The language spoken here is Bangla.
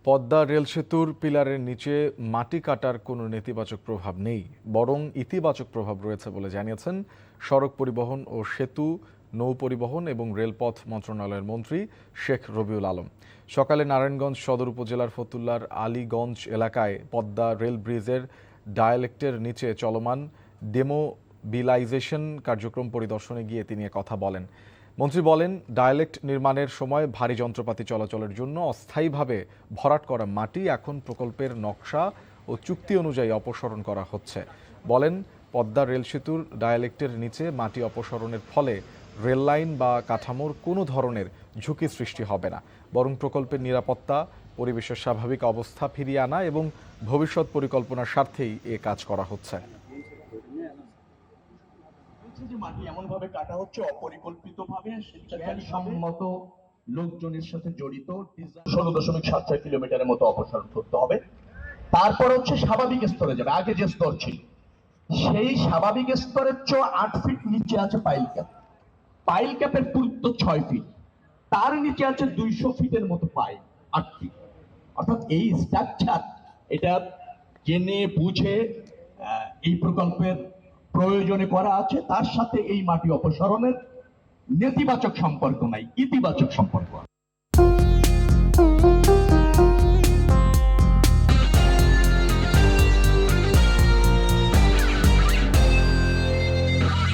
পদ্মা রেল সেতুর পিলারের নিচে মাটি কাটার কোনো নেতিবাচক প্রভাব নেই, বরং ইতিবাচক প্রভাব রয়েছে বলে জানিয়েছেন সড়ক পরিবহন ও সেতু, নৌ পরিবহন এবং রেলপথ মন্ত্রণালয়ের মন্ত্রী শেখ রবিউল আলম। সকালে নারায়ণগঞ্জ সদর উপজেলার ফতুল্লার আলীগঞ্জ এলাকায় পদ্মা রেল ব্রিজের ডায়ালেক্টের নিচে চলমান ডেমোবিলাইজেশন কার্যক্রম পরিদর্শনে গিয়ে তিনি কথা বলেন। মন্ত্রী বলেন, ডায়ালেক্ট নির্মাণের সময় ভারী যন্ত্রপাতি চলাচলের জন্য অস্থায়ীভাবে ভরাট করা মাটি এখন প্রকল্পের নকশা ও চুক্তি অনুযায়ী অপসারণ করা হচ্ছে। বলেন, পদ্মা রেল সেতুর ডায়ালেক্টের নিচে মাটি অপসারণের ফলে রেল লাইন বা কাঠামোর কোনো ধরনের ঝুঁকি সৃষ্টি হবে না, বরং প্রকল্পের নিরাপত্তা, পরিবেশের স্বাভাবিক অবস্থা ফিরিয়ে আনা এবং ভবিষ্যৎ পরিকল্পনার স্বার্থেই এ কাজ করা হচ্ছে। যে মাটি এমন ভাবে কাটা হচ্ছে অপরিকল্পিতভাবে, স্বেচ্ছাসম্মত লোকজনের সাথে জড়িত 16.76 কিলোমিটারের মতো অপসারণ করতে হবে। তারপর হচ্ছে স্বাভাবিক স্তরে যাবে। আগে যে স্তর ছিল সেই স্বাভাবিক স্তরের চেয়ে 8 ফিট নিচে আছে পাইল ক্যাপ। পাইল ক্যাপের পুরুত্ব 6 ফিট, তার নিচে আছে 200 ফিটের মতো পাইল, 8 ফিট। অর্থাৎ এই স্ট্রাকচার এটা জেনে বুঝে এই প্রকল্পের প্রয়োজনে করা আছে। তার সাথে এই মাটি অপসারণের নেতিবাচক সম্পর্ক নাই, ইতিবাচক সম্পর্ক।